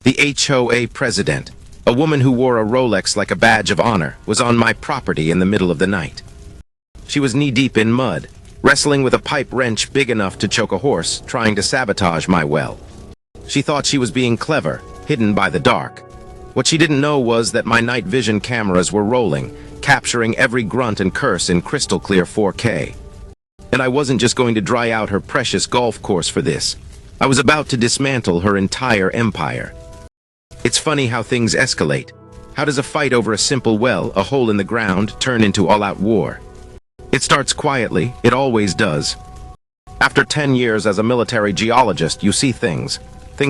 The HOA president, a woman who wore a Rolex like a badge of honor, was on my property in the middle of the night. She was knee-deep in mud, wrestling with a pipe wrench big enough to choke a horse, trying to sabotage my well. She thought she was being clever, hidden by the dark. What she didn't know was that my night vision cameras were rolling, capturing every grunt and curse in crystal-clear 4K. And I wasn't just going to dry out her precious golf course for this. I was about to dismantle her entire empire. It's funny how things escalate. How does a fight over a simple well, a hole in the ground, turn into all-out war? It starts quietly, it always does. After 10 years as a military geologist, you see things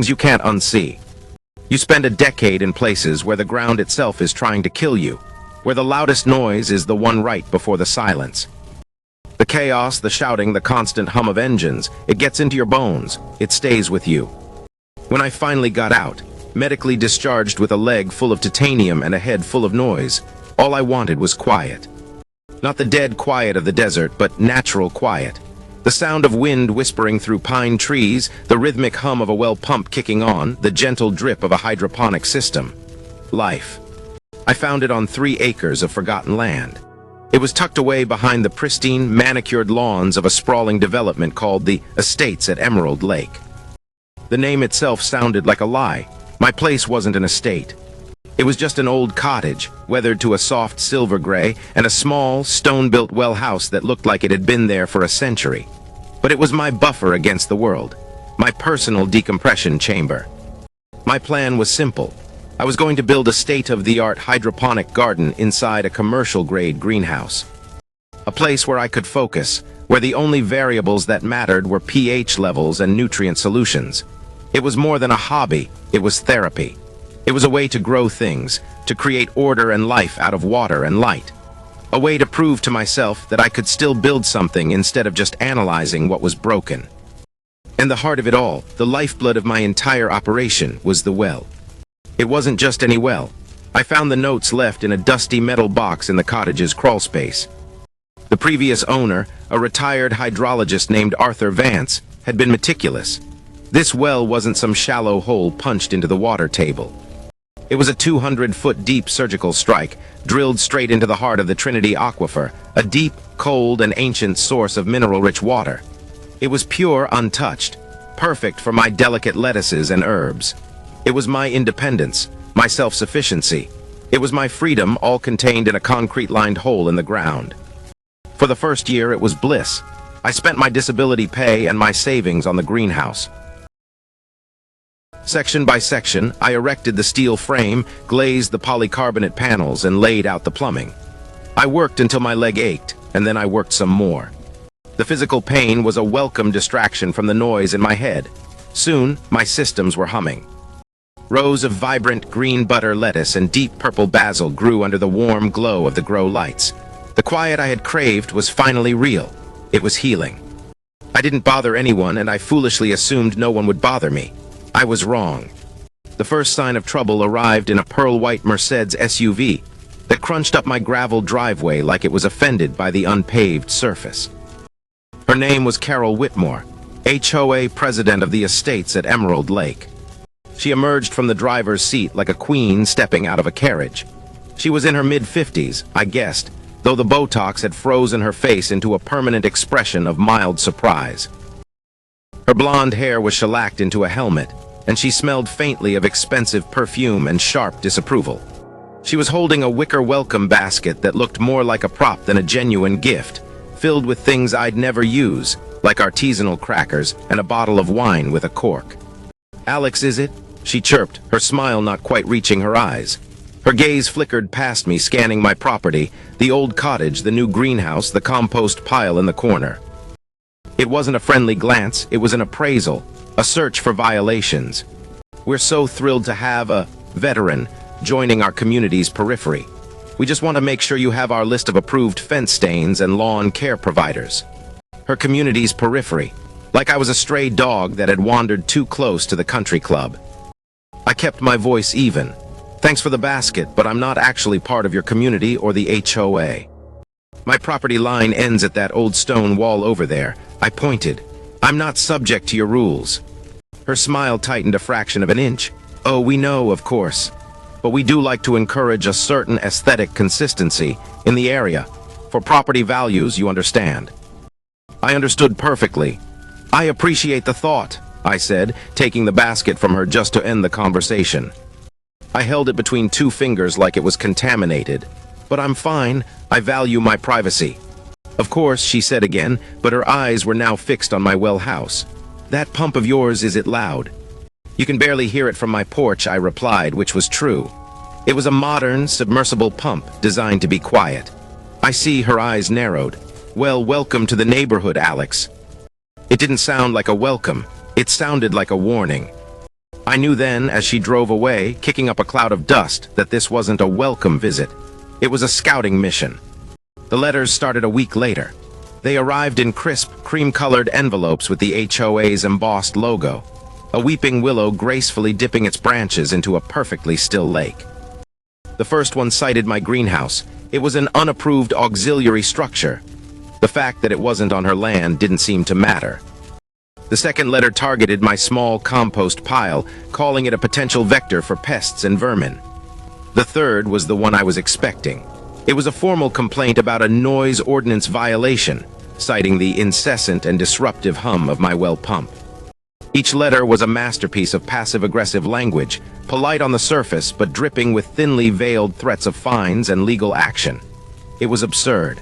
you can't unsee. You spend a decade in places where the ground itself is trying to kill you, where the loudest noise is the one right before the silence. The chaos, the shouting, the constant hum of engines, it gets into your bones, it stays with you. When I finally got out, medically discharged with a leg full of titanium and a head full of noise, all I wanted was quiet. Not the dead quiet of the desert, but natural quiet. The sound of wind whispering through pine trees, the rhythmic hum of a well pump kicking on, the gentle drip of a hydroponic system. Life. I found it on 3 acres of forgotten land. It was tucked away behind the pristine, manicured lawns of a sprawling development called the Estates at Emerald Lake. The name itself sounded like a lie. My place wasn't an estate. It was just an old cottage, weathered to a soft silver gray, and a small, stone-built well house that looked like it had been there for a century. But it was my buffer against the world, my personal decompression chamber. My plan was simple. I was going to build a state-of-the-art hydroponic garden inside a commercial-grade greenhouse. A place where I could focus, where the only variables that mattered were pH levels and nutrient solutions. It was more than a hobby, it was therapy. It was a way to grow things, to create order and life out of water and light. A way to prove to myself that I could still build something instead of just analyzing what was broken. And the heart of it all, the lifeblood of my entire operation, was the well. It wasn't just any well. I found the notes left in a dusty metal box in the cottage's crawlspace. The previous owner, a retired hydrologist named Arthur Vance, had been meticulous. This well wasn't some shallow hole punched into the water table. It was a 200-foot deep surgical strike, drilled straight into the heart of the Trinity Aquifer, a deep, cold, and ancient source of mineral-rich water. It was pure, untouched, perfect for my delicate lettuces and herbs. It was my independence, my self-sufficiency. It was my freedom, all contained in a concrete-lined hole in the ground. For the first year, it was bliss. I spent my disability pay and my savings on the greenhouse. Section by section, I erected the steel frame, glazed the polycarbonate panels, and laid out the plumbing. I worked until my leg ached, and then I worked some more. The physical pain was a welcome distraction from the noise in my head. Soon, my systems were humming. Rows of vibrant green butter lettuce and deep purple basil grew under the warm glow of the grow lights. The quiet I had craved was finally real. It was healing. I didn't bother anyone, and I foolishly assumed no one would bother me. I was wrong. The first sign of trouble arrived in a pearl-white Mercedes SUV that crunched up my gravel driveway like it was offended by the unpaved surface. Her name was Carol Whitmore, HOA president of the Estates at Emerald Lake. She emerged from the driver's seat like a queen stepping out of a carriage. She was in her mid-50s, I guessed, though the Botox had frozen her face into a permanent expression of mild surprise. Her blonde hair was shellacked into a helmet, and she smelled faintly of expensive perfume and sharp disapproval. She was holding a wicker welcome basket that looked more like a prop than a genuine gift, filled with things I'd never use, like artisanal crackers and a bottle of wine with a cork. "Alex, is it?" she chirped, her smile not quite reaching her eyes. Her gaze flickered past me, scanning my property, the old cottage, the new greenhouse, the compost pile in the corner. It wasn't a friendly glance, it was an appraisal, a search for violations. We're so thrilled to have a veteran joining our community's periphery. We just want to make sure you have our list of approved fence stains and lawn care providers. Her community's periphery, like I was a stray dog that had wandered too close to the country club. I kept my voice even. "Thanks for the basket, but I'm not actually part of your community or the HOA. My property line ends at that old stone wall over there." I pointed. "I'm not subject to your rules." Her smile tightened a fraction of an inch. Oh, we know, of course. But we do like to encourage a certain aesthetic consistency in the area. For property values, you understand. I understood perfectly. I appreciate the thought, I said, taking the basket from her just to end the conversation. I held it between two fingers like it was contaminated. But I'm fine. I value my privacy. Of course, she said again, but her eyes were now fixed on my well house. That pump of yours, is it loud? You can barely hear it from my porch, I replied, which was true. It was a modern, submersible pump designed to be quiet. I see her eyes narrowed. Well, welcome to the neighborhood, Alex. It didn't sound like a welcome. It sounded like a warning. I knew then, as she drove away, kicking up a cloud of dust, that this wasn't a welcome visit. It was a scouting mission. The letters started a week later. They arrived in crisp, cream-colored envelopes with the HOA's embossed logo, a weeping willow gracefully dipping its branches into a perfectly still lake. The first one cited my greenhouse. It was an unapproved auxiliary structure. The fact that it wasn't on her land didn't seem to matter. The second letter targeted my small compost pile, calling it a potential vector for pests and vermin. The third was the one I was expecting. It was a formal complaint about a noise ordinance violation, citing the incessant and disruptive hum of my well pump. Each letter was a masterpiece of passive-aggressive language, polite on the surface but dripping with thinly veiled threats of fines and legal action. It was absurd.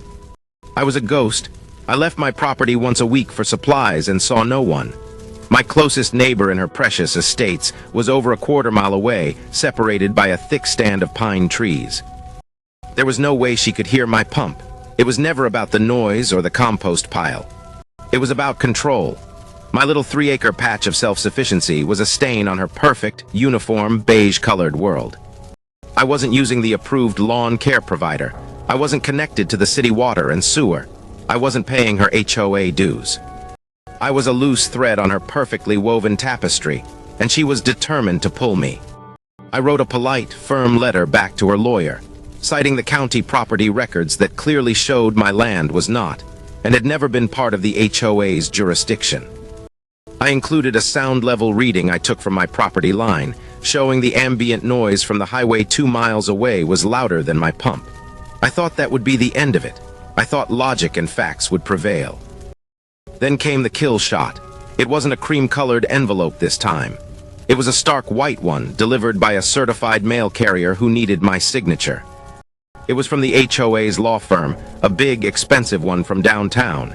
I was a ghost. I left my property once a week for supplies and saw no one. My closest neighbor in her precious estates was over a quarter-mile away, separated by a thick stand of pine trees. There was no way she could hear my pump. It was never about the noise or the compost pile. It was about control. My little 3-acre patch of self-sufficiency was a stain on her perfect, uniform, beige-colored world. I wasn't using the approved lawn care provider. I wasn't connected to the city water and sewer. I wasn't paying her HOA dues. I was a loose thread on her perfectly woven tapestry, and she was determined to pull me. I wrote a polite, firm letter back to her lawyer, citing the county property records that clearly showed my land was not, and had never been part of the HOA's jurisdiction. I included a sound-level reading I took from my property line, showing the ambient noise from the highway 2 miles away was louder than my pump. I thought that would be the end of it. I thought logic and facts would prevail. Then came the kill shot. It wasn't a cream-colored envelope this time. It was a stark white one, delivered by a certified mail carrier who needed my signature. It was from the HOA's law firm, a big, expensive one from downtown.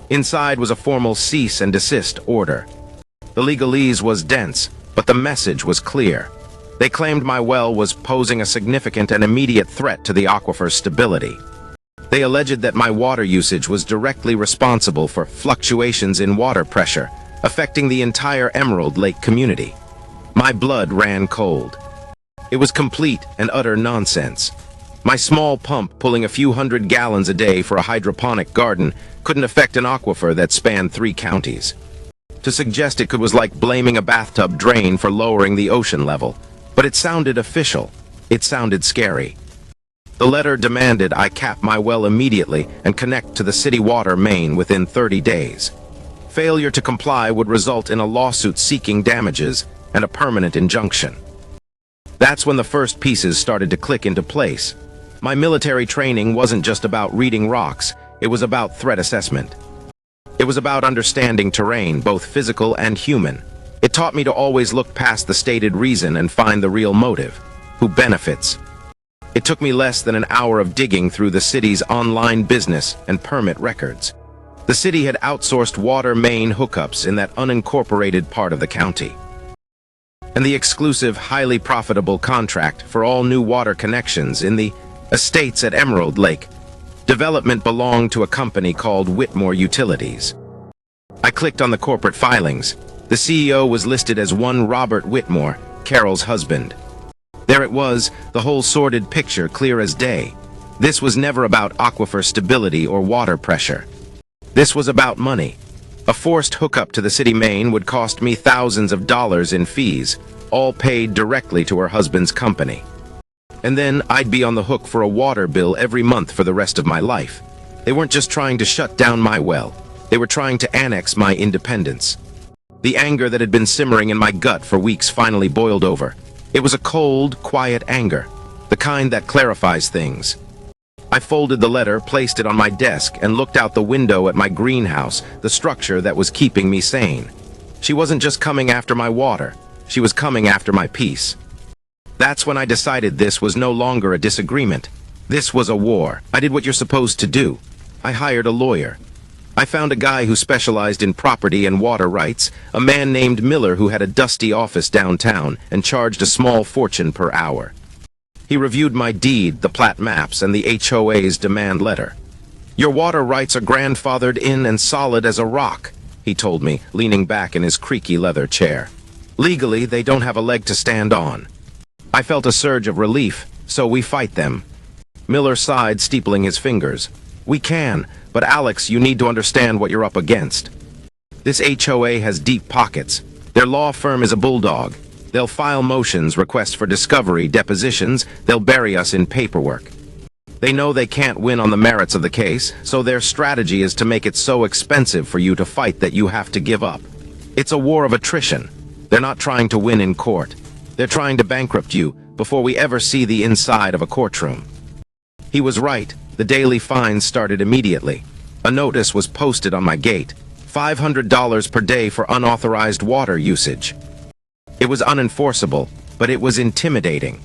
Inside was a formal cease and desist order. The legalese was dense, but the message was clear. They claimed my well was posing a significant and immediate threat to the aquifer's stability. They alleged that my water usage was directly responsible for fluctuations in water pressure, affecting the entire Emerald Lake community. My blood ran cold. It was complete and utter nonsense. My small pump, pulling a few hundred gallons a day for a hydroponic garden, couldn't affect an aquifer that spanned 3 counties. To suggest it was like blaming a bathtub drain for lowering the ocean level. But it sounded official. It sounded scary. The letter demanded I cap my well immediately and connect to the city water main within 30 days. Failure to comply would result in a lawsuit seeking damages and a permanent injunction. That's when the first pieces started to click into place. My military training wasn't just about reading rocks, it was about threat assessment. It was about understanding terrain, both physical and human. It taught me to always look past the stated reason and find the real motive. Who benefits? It took me less than an hour of digging through the city's online business and permit records. The city had outsourced water main hookups in that unincorporated part of the county. And the exclusive, highly profitable contract for all new water connections in the estates at Emerald Lake. Development belonged to a company called Whitmore Utilities. I clicked on the corporate filings. The CEO was listed as one Robert Whitmore, Carol's husband. There it was, the whole sordid picture clear as day. This was never about aquifer stability or water pressure. This was about money. A forced hookup to the city main would cost me thousands of dollars in fees, all paid directly to her husband's company. And then I'd be on the hook for a water bill every month for the rest of my life. They weren't just trying to shut down my well. They were trying to annex my independence. The anger that had been simmering in my gut for weeks finally boiled over. It was a cold, quiet anger, the kind that clarifies things. I folded the letter, placed it on my desk, and looked out the window at my greenhouse, the structure that was keeping me sane. She wasn't just coming after my water, she was coming after my peace. That's when I decided this was no longer a disagreement. This was a war. I did what you're supposed to do. I hired a lawyer. I found a guy who specialized in property and water rights, a man named Miller who had a dusty office downtown and charged a small fortune per hour. He reviewed my deed, the plat maps, and the HOA's demand letter. "Your water rights are grandfathered in and solid as a rock," he told me, leaning back in his creaky leather chair. "Legally, they don't have a leg to stand on." I felt a surge of relief. "So we fight them." Miller sighed, steepling his fingers. "We can, but Alex, you need to understand what you're up against. This HOA has deep pockets. Their law firm is a bulldog. They'll file motions, requests for discovery, depositions. They'll bury us in paperwork. They know they can't win on the merits of the case, so their strategy is to make it so expensive for you to fight that you have to give up. It's a war of attrition. They're not trying to win in court. They're trying to bankrupt you before we ever see the inside of a courtroom." He was right. The daily fines started immediately. A notice was posted on my gate. $500 per day for unauthorized water usage. It was unenforceable, but it was intimidating.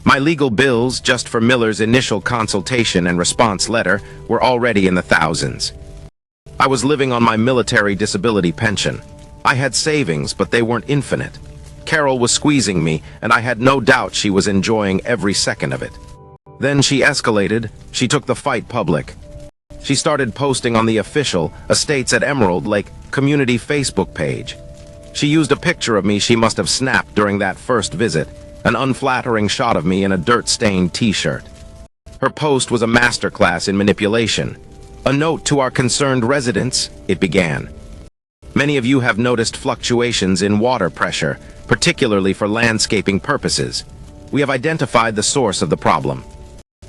My legal bills, just for Miller's initial consultation and response letter, were already in the thousands. I was living on my military disability pension. I had savings, but they weren't infinite. Carol was squeezing me, and I had no doubt she was enjoying every second of it. Then she escalated. She took the fight public. She started posting on the official Estates at Emerald Lake community Facebook page. She used a picture of me she must have snapped during that first visit, an unflattering shot of me in a dirt-stained t-shirt. Her post was a masterclass in manipulation. "A note to our concerned residents," it began. "Many of you have noticed fluctuations in water pressure, particularly for landscaping purposes. We have identified the source of the problem.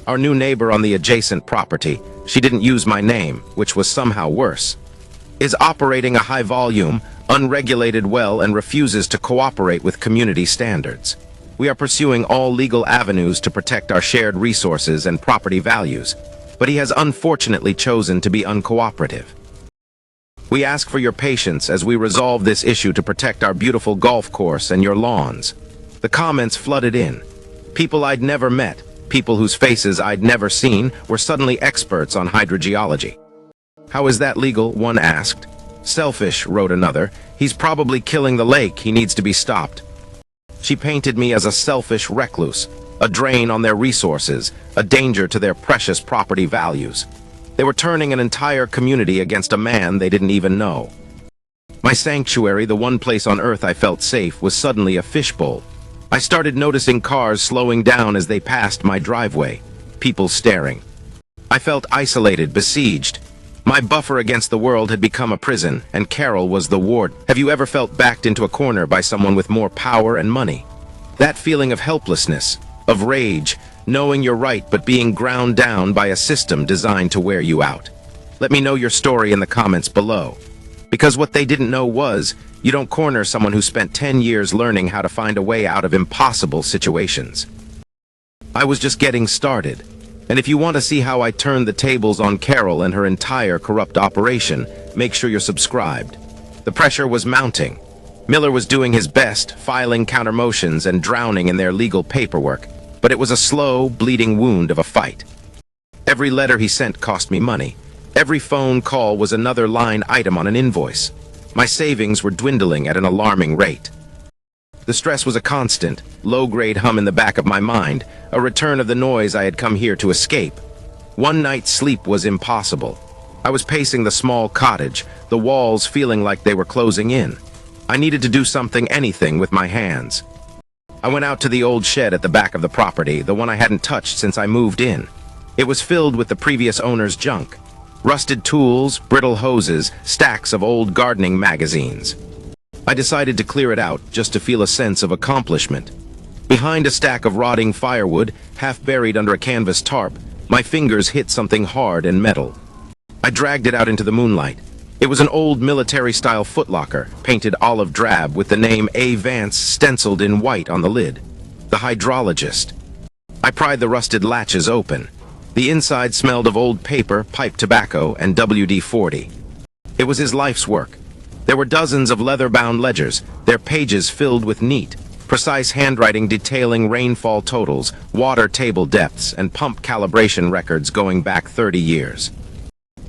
Our new neighbor on the adjacent property, she didn't use my name, which was somehow worse, is operating a high-volume, unregulated well and refuses to cooperate with community standards. We are pursuing all legal avenues to protect our shared resources and property values, but he has unfortunately chosen to be uncooperative. We ask for your patience as we resolve this issue to protect our beautiful golf course and your lawns." The comments flooded in. People I'd never met, people whose faces I'd never seen, were suddenly experts on hydrogeology. "How is that legal?" one asked. "Selfish," wrote another. "He's probably killing the lake. He needs to be stopped." She painted me as a selfish recluse, a drain on their resources, a danger to their precious property values. They were turning an entire community against a man they didn't even know. My sanctuary, the one place on earth I felt safe, was suddenly a fishbowl. I started noticing cars slowing down as they passed my driveway, people staring. I felt isolated, besieged. My buffer against the world had become a prison, and Carol was the ward. Have you ever felt backed into a corner by someone with more power and money? That feeling of helplessness, of rage, knowing you're right but being ground down by a system designed to wear you out. Let me know your story in the comments below. Because what they didn't know was, you don't corner someone who spent 10 years learning how to find a way out of impossible situations. I was just getting started. And if you want to see how I turned the tables on Carol and her entire corrupt operation, make sure you're subscribed. The pressure was mounting. Miller was doing his best, filing counter-motions and drowning in their legal paperwork, but it was a slow, bleeding wound of a fight. Every letter he sent cost me money. Every phone call was another line item on an invoice. My savings were dwindling at an alarming rate. The stress was a constant, low-grade hum in the back of my mind, a return of the noise I had come here to escape. One night's sleep was impossible. I was pacing the small cottage, the walls feeling like they were closing in. I needed to do something, anything, with my hands. I went out to the old shed at the back of the property, the one I hadn't touched since I moved in. It was filled with the previous owner's junk. Rusted tools, brittle hoses, stacks of old gardening magazines. I decided to clear it out, just to feel a sense of accomplishment. Behind a stack of rotting firewood, half buried under a canvas tarp, my fingers hit something hard and metal. I dragged it out into the moonlight. It was an old military-style footlocker, painted olive drab with the name A. Vance stenciled in white on the lid. The hydrologist. I pried the rusted latches open. The inside smelled of old paper, pipe tobacco, and WD-40. It was his life's work. There were dozens of leather-bound ledgers, their pages filled with neat, precise handwriting detailing rainfall totals, water table depths, and pump calibration records going back 30 years.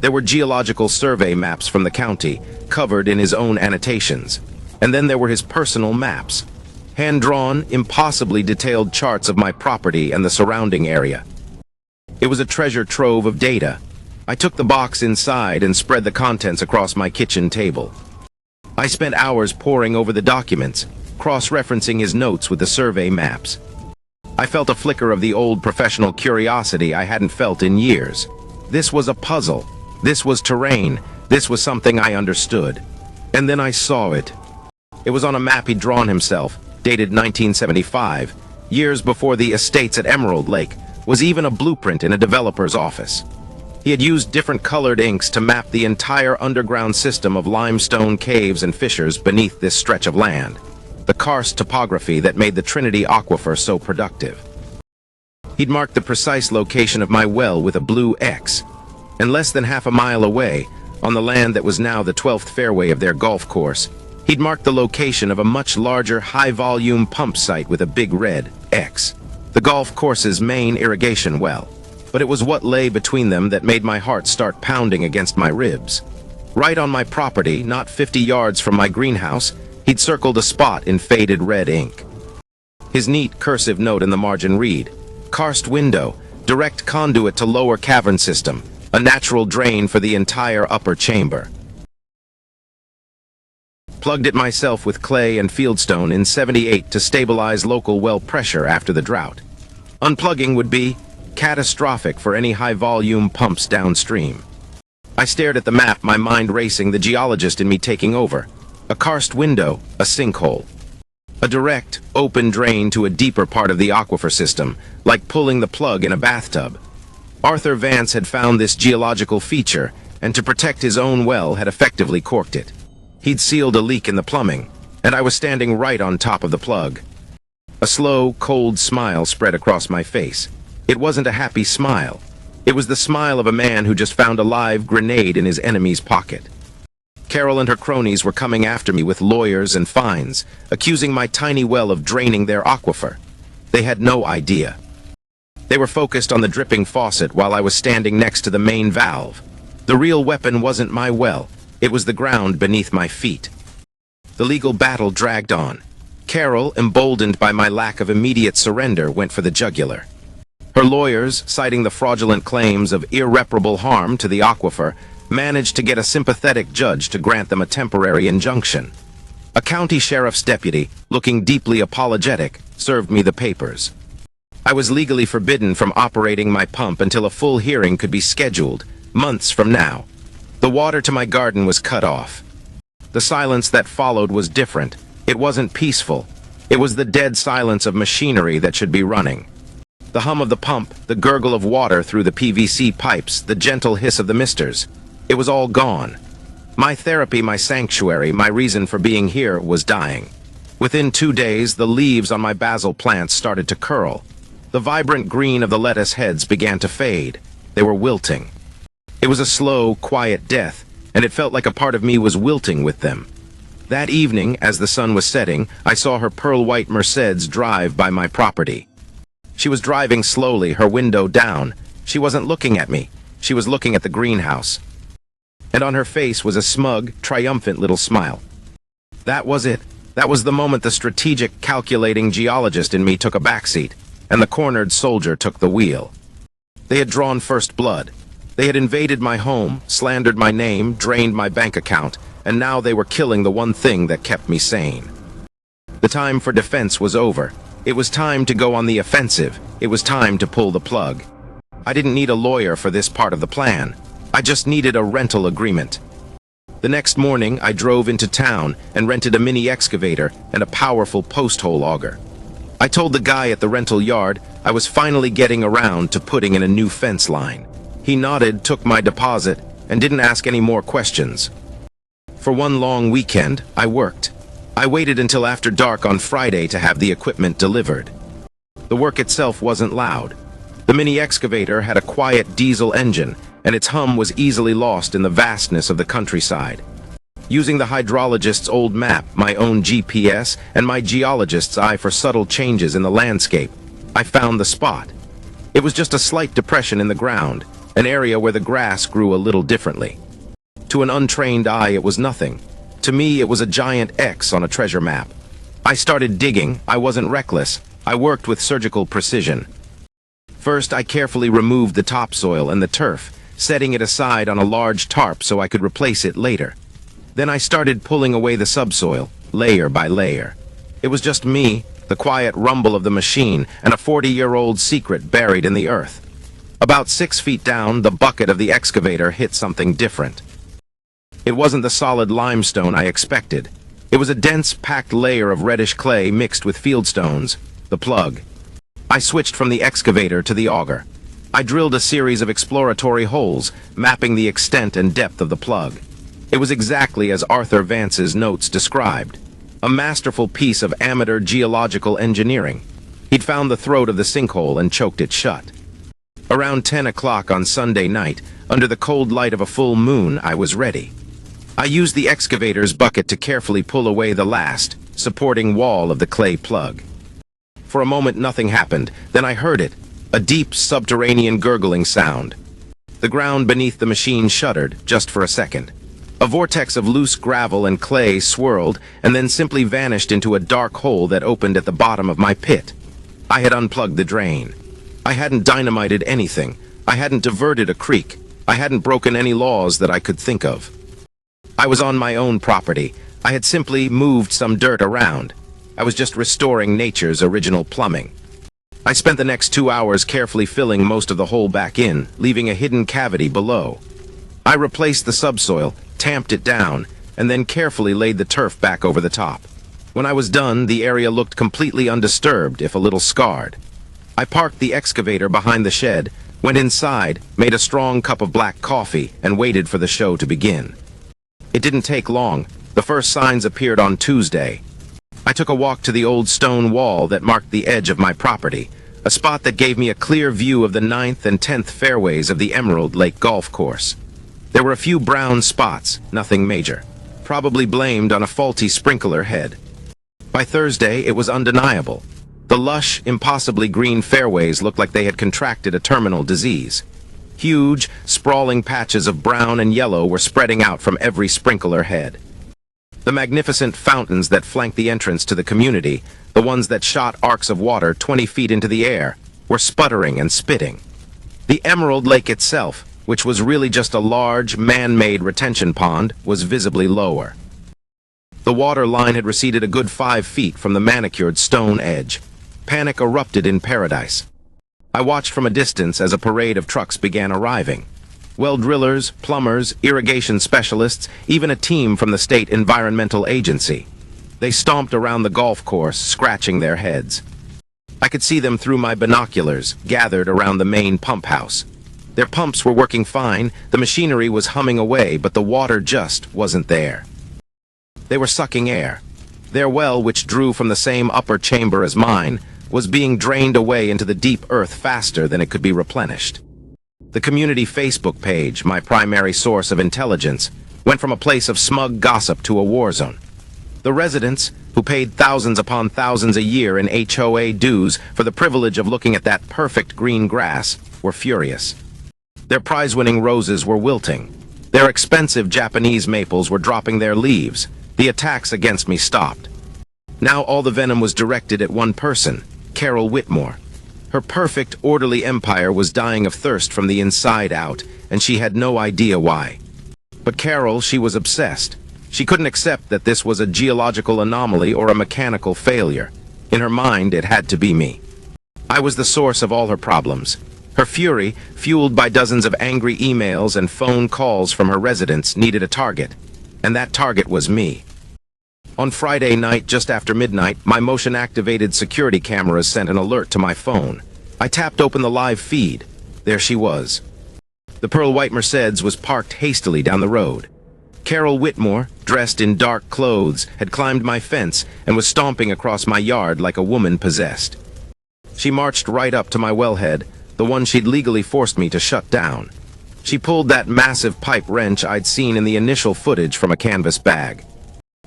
There were geological survey maps from the county, covered in his own annotations. And then there were his personal maps. Hand-drawn, impossibly detailed charts of my property and the surrounding area. It was a treasure trove of data. I took the box inside and spread the contents across my kitchen table. I spent hours poring over the documents, cross-referencing his notes with the survey maps. I felt a flicker of the old professional curiosity I hadn't felt in years. This was a puzzle. This was terrain. This was something I understood. And then I saw it. It was on a map he'd drawn himself, dated 1975, years before the estates at Emerald Lake was even a blueprint in a developer's office. He had used different colored inks to map the entire underground system of limestone caves and fissures beneath this stretch of land, the karst topography that made the Trinity Aquifer so productive. He'd marked the precise location of my well with a blue X, and less than half a mile away, on the land that was now the 12th fairway of their golf course, he'd marked the location of a much larger, high-volume pump site with a big red X, the golf course's main irrigation well. But it was what lay between them that made my heart start pounding against my ribs. Right on my property, not 50 yards from my greenhouse, he'd circled a spot in faded red ink. His neat cursive note in the margin read, "Karst window, direct conduit to lower cavern system, a natural drain for the entire upper chamber." Plugged it myself with clay and fieldstone in '78 to stabilize local well pressure after the drought. Unplugging would be catastrophic for any high-volume pumps downstream. I stared at the map, my mind racing, the geologist in me taking over. A karst window, a sinkhole. A direct, open drain to a deeper part of the aquifer system, like pulling the plug in a bathtub. Arthur Vance had found this geological feature, and to protect his own well had effectively corked it. He'd sealed a leak in the plumbing, and I was standing right on top of the plug. A slow, cold smile spread across my face. It wasn't a happy smile. It was the smile of a man who just found a live grenade in his enemy's pocket. Carol and her cronies were coming after me with lawyers and fines, accusing my tiny well of draining their aquifer. They had no idea. They were focused on the dripping faucet while I was standing next to the main valve. The real weapon wasn't my well. It was the ground beneath my feet. The legal battle dragged on. Carol, emboldened by my lack of immediate surrender, went for the jugular. Her lawyers, citing the fraudulent claims of irreparable harm to the aquifer, managed to get a sympathetic judge to grant them a temporary injunction. A county sheriff's deputy, looking deeply apologetic, served me the papers. I was legally forbidden from operating my pump until a full hearing could be scheduled, months from now. The water to my garden was cut off. The silence that followed was different. It wasn't peaceful. It was the dead silence of machinery that should be running. The hum of the pump, the gurgle of water through the PVC pipes, the gentle hiss of the misters. It was all gone. My therapy, my sanctuary, my reason for being here was dying. Within 2 days, the leaves on my basil plants started to curl. The vibrant green of the lettuce heads began to fade. They were wilting. It was a slow, quiet death, and it felt like a part of me was wilting with them. That evening, as the sun was setting, I saw her pearl-white Mercedes drive by my property. She was driving slowly, her window down. She wasn't looking at me. She was looking at the greenhouse. And on her face was a smug, triumphant little smile. That was it. That was the moment the strategic, calculating geologist in me took a backseat, and the cornered soldier took the wheel. They had drawn first blood. They had invaded my home, slandered my name, drained my bank account, and now they were killing the one thing that kept me sane. The time for defense was over. It was time to go on the offensive. It was time to pull the plug. I didn't need a lawyer for this part of the plan. I just needed a rental agreement. The next morning, I drove into town and rented a mini excavator and a powerful post-hole auger. I told the guy at the rental yard I was finally getting around to putting in a new fence line. He nodded, took my deposit, and didn't ask any more questions. For one long weekend, I worked. I waited until after dark on Friday to have the equipment delivered. The work itself wasn't loud. The mini excavator had a quiet diesel engine, and its hum was easily lost in the vastness of the countryside. Using the hydrologist's old map, my own GPS, and my geologist's eye for subtle changes in the landscape, I found the spot. It was just a slight depression in the ground, an area where the grass grew a little differently. To an untrained eye, it was nothing. To me, it was a giant X on a treasure map. I started digging. I wasn't reckless. I worked with surgical precision. First, I carefully removed the topsoil and the turf, setting it aside on a large tarp so I could replace it later. Then I started pulling away the subsoil, layer by layer. It was just me, the quiet rumble of the machine, and a 40-year-old secret buried in the earth. About 6 feet down, the bucket of the excavator hit something different. It wasn't the solid limestone I expected. It was a dense, packed layer of reddish clay mixed with fieldstones, the plug. I switched from the excavator to the auger. I drilled a series of exploratory holes, mapping the extent and depth of the plug. It was exactly as Arthur Vance's notes described. A masterful piece of amateur geological engineering. He'd found the throat of the sinkhole and choked it shut. Around 10 o'clock on Sunday night, under the cold light of a full moon, I was ready. I used the excavator's bucket to carefully pull away the last, supporting wall of the clay plug. For a moment nothing happened, then I heard it, a deep subterranean gurgling sound. The ground beneath the machine shuddered, just for a second. A vortex of loose gravel and clay swirled, and then simply vanished into a dark hole that opened at the bottom of my pit. I had unplugged the drain. I hadn't dynamited anything. I hadn't diverted a creek. I hadn't broken any laws that I could think of. I was on my own property. I had simply moved some dirt around. I was just restoring nature's original plumbing. I spent the next 2 hours carefully filling most of the hole back in, leaving a hidden cavity below. I replaced the subsoil, tamped it down, and then carefully laid the turf back over the top. When I was done, the area looked completely undisturbed, if a little scarred. I parked the excavator behind the shed, went inside, made a strong cup of black coffee, and waited for the show to begin. It didn't take long. The first signs appeared on Tuesday. I took a walk to the old stone wall that marked the edge of my property, a spot that gave me a clear view of the 9th and 10th fairways of the Emerald Lake Golf Course. There were a few brown spots, nothing major, probably blamed on a faulty sprinkler head. By Thursday, it was undeniable. The lush, impossibly green fairways looked like they had contracted a terminal disease. Huge, sprawling patches of brown and yellow were spreading out from every sprinkler head. The magnificent fountains that flanked the entrance to the community, the ones that shot arcs of water 20 feet into the air, were sputtering and spitting. The Emerald Lake itself, which was really just a large, man-made retention pond, was visibly lower. The water line had receded a good 5 feet from the manicured stone edge. Panic erupted in paradise. I watched from a distance as a parade of trucks began arriving. Well drillers, plumbers, irrigation specialists, even a team from the state environmental agency. They stomped around the golf course, scratching their heads. I could see them through my binoculars, gathered around the main pump house. Their pumps were working fine, the machinery was humming away, but the water just wasn't there. They were sucking air. Their well, which drew from the same upper chamber as mine, was being drained away into the deep earth faster than it could be replenished. The community Facebook page, my primary source of intelligence, went from a place of smug gossip to a war zone. The residents, who paid thousands upon thousands a year in HOA dues for the privilege of looking at that perfect green grass, were furious. Their prize-winning roses were wilting. Their expensive Japanese maples were dropping their leaves. The attacks against me stopped. Now all the venom was directed at one person, Carol Whitmore. Her perfect, orderly empire was dying of thirst from the inside out, and she had no idea why. But Carol, she was obsessed. She couldn't accept that this was a geological anomaly or a mechanical failure. In her mind, it had to be me. I was the source of all her problems. Her fury, fueled by dozens of angry emails and phone calls from her residents, needed a target. And that target was me. On Friday night, just after midnight, my motion-activated security cameras sent an alert to my phone. I tapped open the live feed. There she was. The pearl white Mercedes was parked hastily down the road. Carol Whitmore, dressed in dark clothes, had climbed my fence and was stomping across my yard like a woman possessed. She marched right up to my wellhead, the one she'd legally forced me to shut down. She pulled that massive pipe wrench I'd seen in the initial footage from a canvas bag.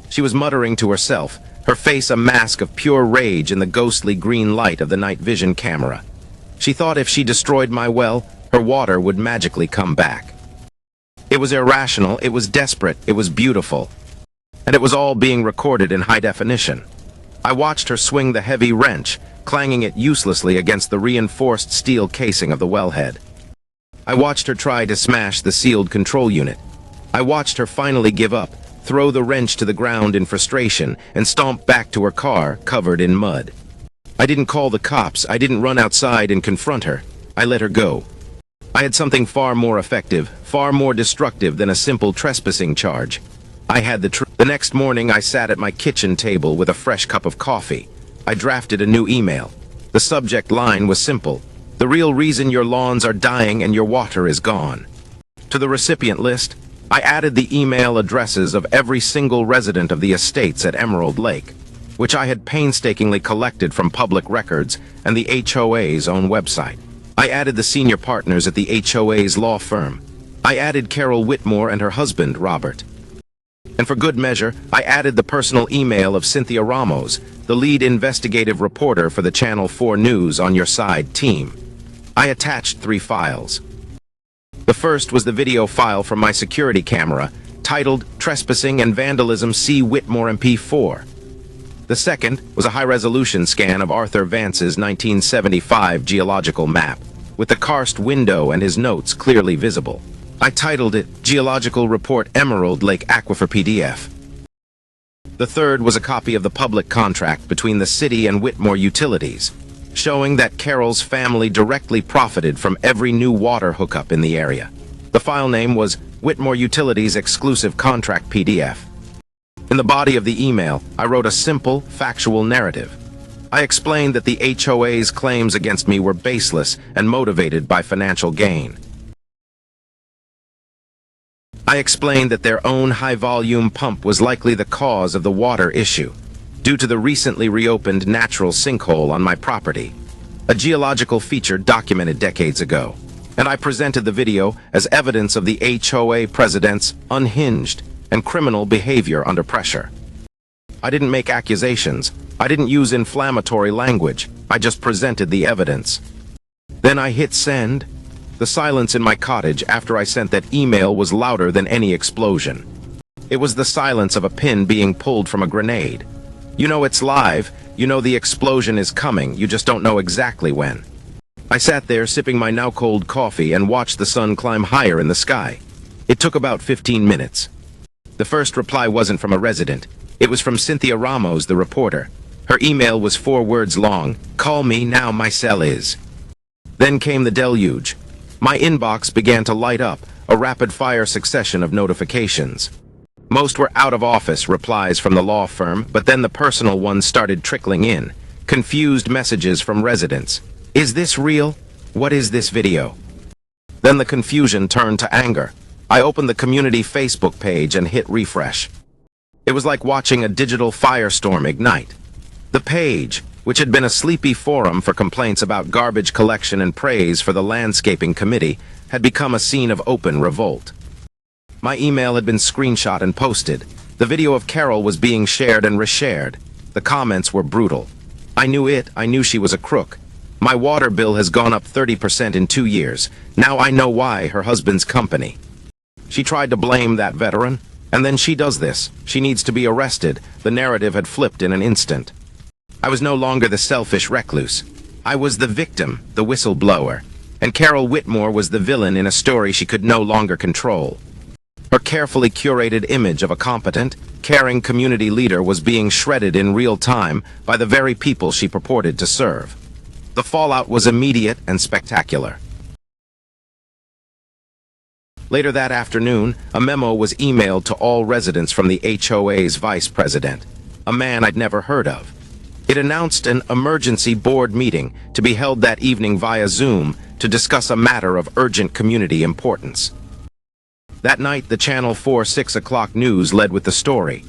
She was muttering to herself, her face a mask of pure rage in the ghostly green light of the night vision camera. She thought if she destroyed my well, her water would magically come back. It was irrational, it was desperate, it was beautiful. And it was all being recorded in high definition. I watched her swing the heavy wrench, clanging it uselessly against the reinforced steel casing of the wellhead. I watched her try to smash the sealed control unit. I watched her finally give up, throw the wrench to the ground in frustration, and stomp back to her car, covered in mud. I didn't call the cops, I didn't run outside and confront her. I let her go. I had something far more effective, far more destructive than a simple trespassing charge. I had the truth. The next morning I sat at my kitchen table with a fresh cup of coffee. I drafted a new email. The subject line was simple. The real reason your lawns are dying and your water is gone. To the recipient list, I added the email addresses of every single resident of the estates at Emerald Lake, which I had painstakingly collected from public records and the HOA's own website. I added the senior partners at the HOA's law firm. I added Carol Whitmore and her husband, Robert. And for good measure, I added the personal email of Cynthia Ramos, the lead investigative reporter for the Channel 4 News On Your Side team. I attached 3 files. The first was the video file from my security camera, titled Trespassing and Vandalism C. Whitmore MP4. The second was a high-resolution scan of Arthur Vance's 1975 geological map, with the karst window and his notes clearly visible. I titled it Geological Report Emerald Lake Aquifer PDF. The third was a copy of the public contract between the city and Whitmore Utilities, showing that Carol's family directly profited from every new water hookup in the area. The file name was Whitmore Utilities Exclusive Contract PDF. In the body of the email, I wrote a simple, factual narrative. I explained that the HOA's claims against me were baseless and motivated by financial gain. I explained that their own high-volume pump was likely the cause of the water issue, due to the recently reopened natural sinkhole on my property, a geological feature documented decades ago. And I presented the video as evidence of the HOA president's unhinged and criminal behavior under pressure. I didn't make accusations. I didn't use inflammatory language. I just presented the evidence. Then I hit send. The silence in my cottage after I sent that email was louder than any explosion. It was the silence of a pin being pulled from a grenade. You know it's live, you know the explosion is coming, you just don't know exactly when. I sat there sipping my now cold coffee and watched the sun climb higher in the sky. It took about 15 minutes. The first reply wasn't from a resident. It was from Cynthia Ramos, the reporter. Her email was 4 words long. Call me now, my cell is. Then came the deluge. My inbox began to light up, a rapid-fire succession of notifications. Most were out-of-office replies from the law firm, but then the personal ones started trickling in. Confused messages from residents. Is this real? What is this video? Then the confusion turned to anger. I opened the community Facebook page and hit refresh. It was like watching a digital firestorm ignite. The page, which had been a sleepy forum for complaints about garbage collection and praise for the landscaping committee, had become a scene of open revolt. My email had been screenshot and posted. The video of Carol was being shared and reshared. The comments were brutal. I knew it. I knew she was a crook. My water bill has gone up 30% in 2 years. Now I know why, her husband's company. She tried to blame that veteran, and then she does this. She needs to be arrested. The narrative had flipped in an instant. I was no longer the selfish recluse. I was the victim, the whistleblower, and Carol Whitmore was the villain in a story she could no longer control. Her carefully curated image of a competent, caring community leader was being shredded in real time by the very people she purported to serve. The fallout was immediate and spectacular. Later that afternoon, a memo was emailed to all residents from the HOA's vice president, a man I'd never heard of. It announced an emergency board meeting to be held that evening via Zoom to discuss a matter of urgent community importance. That night, the Channel 4 6 o'clock news led with the story.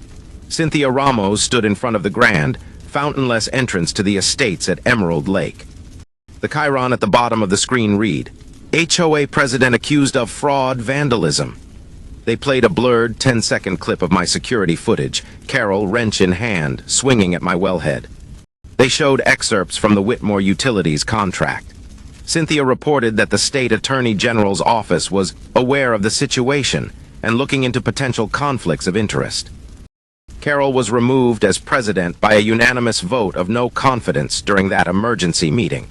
Cynthia Ramos stood in front of the grand, fountainless entrance to the estates at Emerald Lake. The chyron at the bottom of the screen read, HOA president accused of fraud vandalism. They played a blurred 10-second clip of my security footage, Carol, wrench in hand, swinging at my wellhead. They showed excerpts from the Whitmore Utilities contract. Cynthia reported that the state attorney general's office was aware of the situation and looking into potential conflicts of interest. Carol was removed as president by a unanimous vote of no confidence during that emergency meeting.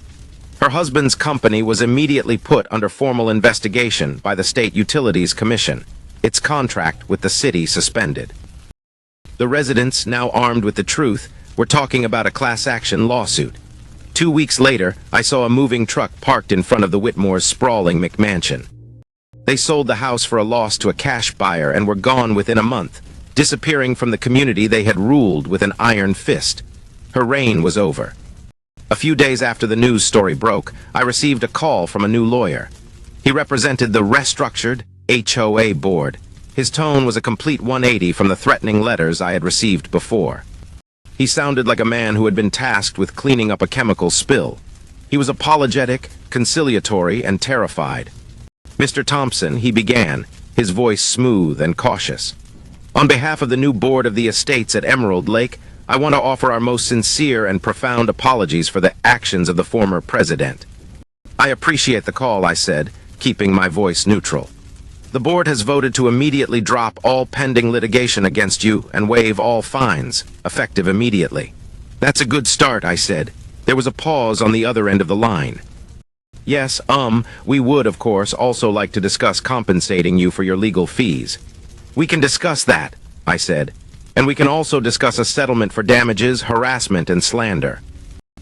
Her husband's company was immediately put under formal investigation by the State Utilities Commission, its contract with the city suspended. The residents, now armed with the truth, were talking about a class action lawsuit. 2 weeks later, I saw a moving truck parked in front of the Whitmore's sprawling McMansion. They sold the house for a loss to a cash buyer and were gone within a month, disappearing from the community they had ruled with an iron fist. Her reign was over. A few days after the news story broke, I received a call from a new lawyer. He represented the restructured HOA board. His tone was a complete 180 from the threatening letters I had received before. He sounded like a man who had been tasked with cleaning up a chemical spill. He was apologetic, conciliatory, and terrified. Mr. Thompson, he began, his voice smooth and cautious. On behalf of the new board of the estates at Emerald Lake, I want to offer our most sincere and profound apologies for the actions of the former president. I appreciate the call, I said, keeping my voice neutral. The board has voted to immediately drop all pending litigation against you and waive all fines, effective immediately. That's a good start, I said. There was a pause on the other end of the line. Yes, we would, of course, also like to discuss compensating you for your legal fees. We can discuss that, I said, and we can also discuss a settlement for damages, harassment, and slander.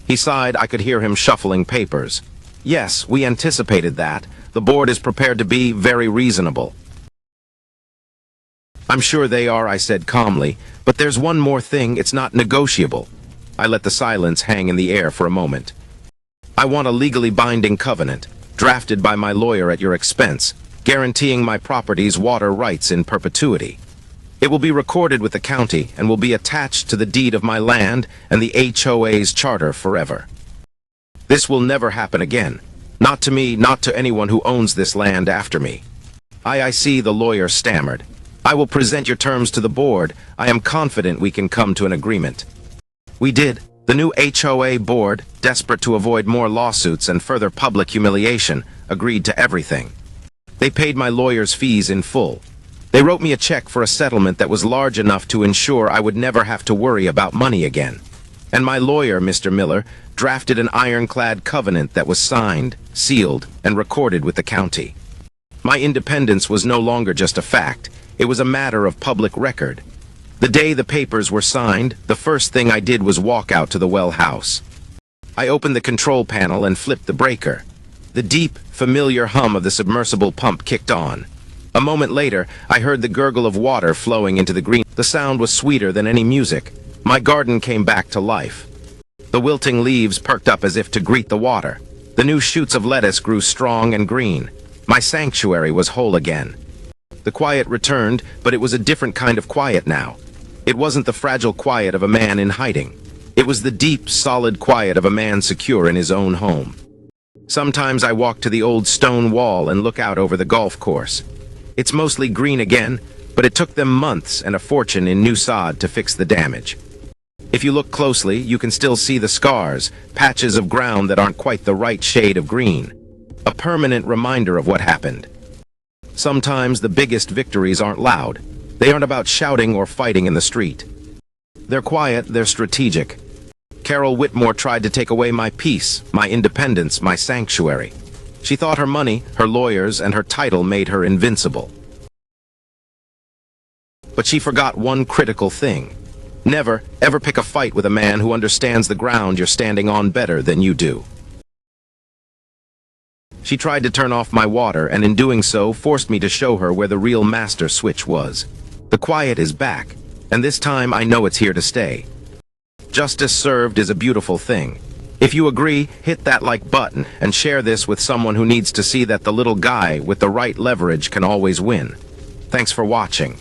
He sighed. I could hear him shuffling papers. Yes, we anticipated that. The board is prepared to be very reasonable. I'm sure they are, I said calmly, but there's one more thing, it's not negotiable. I let the silence hang in the air for a moment. I want a legally binding covenant, drafted by my lawyer at your expense, guaranteeing my property's water rights in perpetuity. It will be recorded with the county and will be attached to the deed of my land and the HOA's charter forever. This will never happen again. Not to me, not to anyone who owns this land after me. I see, the lawyer stammered. I will present your terms to the board. I am confident we can come to an agreement. We did. The new HOA board, desperate to avoid more lawsuits and further public humiliation, agreed to everything. They paid my lawyer's fees in full. They wrote me a check for a settlement that was large enough to ensure I would never have to worry about money again. And my lawyer, Mr. Miller, drafted an ironclad covenant that was signed, sealed, and recorded with the county. My independence was no longer just a fact. It was a matter of public record. The day the papers were signed, the first thing I did was walk out to the well house. I opened the control panel and flipped the breaker. The deep, familiar hum of the submersible pump kicked on. A moment later, I heard the gurgle of water flowing into the green. The sound was sweeter than any music. My garden came back to life. The wilting leaves perked up as if to greet the water. The new shoots of lettuce grew strong and green. My sanctuary was whole again. The quiet returned, but it was a different kind of quiet now. It wasn't the fragile quiet of a man in hiding. It was the deep, solid quiet of a man secure in his own home. Sometimes I walk to the old stone wall and look out over the golf course. It's mostly green again, but it took them months and a fortune in new sod to fix the damage. If you look closely, you can still see the scars, patches of ground that aren't quite the right shade of green. A permanent reminder of what happened. Sometimes the biggest victories aren't loud. They aren't about shouting or fighting in the street. They're quiet, they're strategic. Carol Whitmore tried to take away my peace, my independence, my sanctuary. She thought her money, her lawyers, and her title made her invincible. But she forgot one critical thing. Never, ever pick a fight with a man who understands the ground you're standing on better than you do. She tried to turn off my water, and in doing so, forced me to show her where the real master switch was. The quiet is back, and this time I know it's here to stay. Justice served is a beautiful thing. If you agree, hit that like button and share this with someone who needs to see that the little guy with the right leverage can always win. Thanks for watching.